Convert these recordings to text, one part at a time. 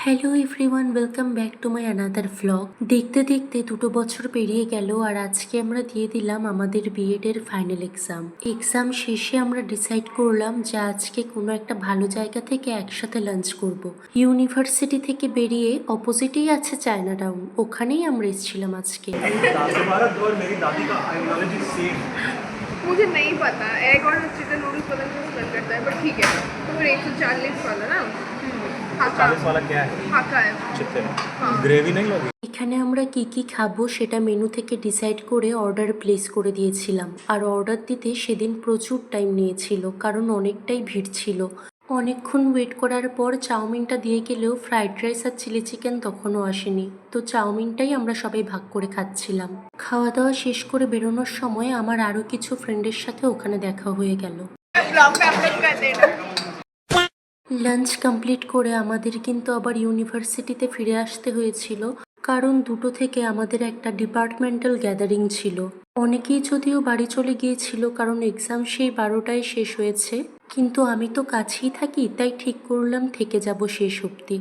Hello everyone, welcome back to my another vlog. দেখতে দেখতে 2 বছর পেরিয়ে গেল আর আজকে আমরা দিয়ে দিলাম আমাদের বিএডের ফাইনাল এক্সাম শেষে আমরা ডিসাইড করলাম যে আজকে কোনো একটা ভালো জায়গা থেকে একসাথে লাঞ্চ করব। ইউনিভার্সিটি থেকে বেরিয়ে অপোজিটেই আছে চায়না টাউন, ওখানেই আমরা এসেছিলাম আজকে। मुझे नहीं पता एग और चिकन नूडल्स पता नहीं स्मेल करता है, बट ठीक है। तो फिर 140 वाला ना, हाका 40 वाला क्या है? हाका है। चिकन हाँ। ग्रेवी नहीं लोगी? এখানে আমরা কি কি খাবো সেটা মেনু থেকে ডিসাইড করে অর্ডার প্লেস করে দিয়েছিলাম। আর অর্ডার দিতে সেদিন প্রচুর টাইম নিয়েছিল, কারণ অনেকটাই ভিড় ছিল। অনেকক্ষণ ওয়েট করার পর চাউমিনটা দিয়ে গেলেও ফ্রাইড রাইস আর চিলি চিকেন তখনও আসেনি, তো চাউমিনটাই আমরা সবাই ভাগ করে খাচ্ছিলাম। খাওয়া দাওয়া শেষ করে বেরোনোর সময় আমার আরও কিছু ফ্রেন্ডের সাথে ওখানে দেখা হয়ে গেল। ब्लॉग में अपलोड कर देना। লাঞ্চ কমপ্লিট করে আমাদের কিন্তু আবার ইউনিভার্সিটিতে ফিরে আসতে হয়েছিল, কারণ 2টো থেকে আমাদের একটা ডিপার্টমেন্টাল গ্যাদারিং ছিল। অনেকেই যদিও বাড়ি চলে গিয়েছিল, কারণ এক্সাম সেই 12টায় শেষ হয়েছে, কিন্তু আমি তো কাছেই থাকি, তাই ঠিক করলাম থেকে যাব শেষ অবধি।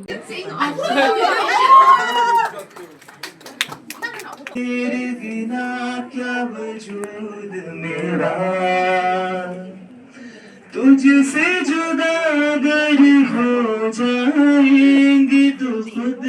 तेरे बिना क्या वजूद मेरा, तुझसे जुदा अगर हो जाएंगे तो खुद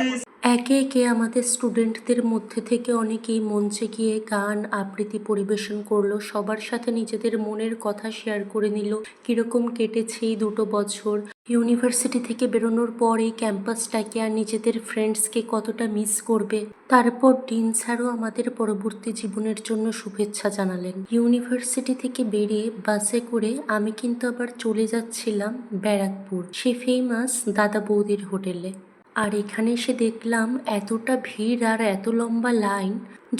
একে একে আমাদের স্টুডেন্টদের মধ্যে থেকে অনেকেই মঞ্চে গিয়ে গান আবৃত্তি পরিবেশন করলো, সবার সাথে নিজেদের মনের কথা শেয়ার করে নিল, কিরকম কেটেছে এই 2 বছর। ইউনিভার্সিটি থেকে বেরোনোর পর এই ক্যাম্পাসটাকে আর নিজেদের ফ্রেন্ডসকে কতটা মিস করবে। তারপর ডিন স্যারও আমাদের পরবর্তী জীবনের জন্য শুভেচ্ছা জানালেন। ইউনিভার্সিটি থেকে বেরিয়ে বাসে করে আমি কিন্তু আবার চলে যাচ্ছিলাম ব্যারাকপুর, সেই ফেমাস দাদা বৌদির হোটেলে। আর এখানে এসে দেখলাম এতটা ভিড় আর এত লম্বা লাইন।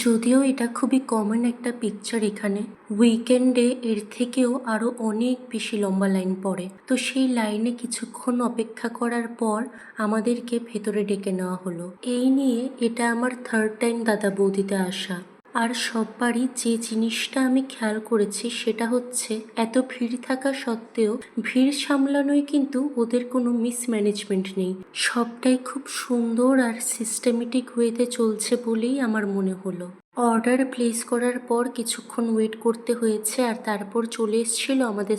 যদিও এটা খুবই কমন একটা পিকচার, এখানে উইকেন্ডে এর থেকেও আরো অনেক বেশি লম্বা লাইন পড়ে। তো সেই লাইনে কিছুক্ষণ অপেক্ষা করার পর আমাদেরকে ভেতরে ডেকে নেওয়া হলো। এই নিয়ে এটা আমার 3rd টাইম দাদা বৌদিতে আসা। আর সববারই যে জিনিসটা আমি খেয়াল করেছি সেটা হচ্ছে, এত ভিড় থাকা সত্ত্বেও ভিড় সামলানোয় কিন্তু ওদের কোনো মিসম্যানেজমেন্ট নেই। সবটাই খুব সুন্দর আর সিস্টেমেটিক ওয়েতে চলছে বলেই আমার মনে হলো। অর্ডার প্লেস করার পর কিছুক্ষণ ওয়েট করতে হয়েছে, আর তারপর চলে এসেছিল আমাদের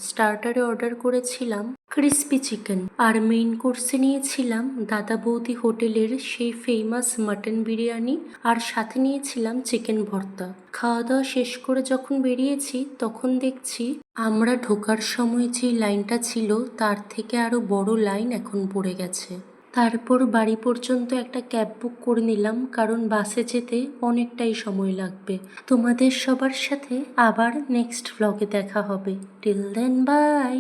স্টার্টারে অর্ডার করেছিলাম ক্রিস্পি চিকেন, আর মেইন কোর্সে নিয়েছিলাম দাদা বৌদি হোটেলের সেই ফেমাস মাটন বিরিয়ানি, আর সাথে নিয়েছিলাম চিকেন ভর্তা। খাওয়া দাওয়া শেষ করে যখন বেরিয়েছি তখন দেখছি আমরা ঢোকার সময় যে লাইনটা ছিল তার থেকে আরো বড় লাইন এখন পড়ে গেছে। তারপর বাড়ি পর্যন্ত একটা ক্যাব বুক করে নিলাম, কারণ বাসে যেতে অনেকটাই সময় লাগবে। তোমাদের সবার সাথে আবার নেক্সট ভ্লগে দেখা হবে। Till then by.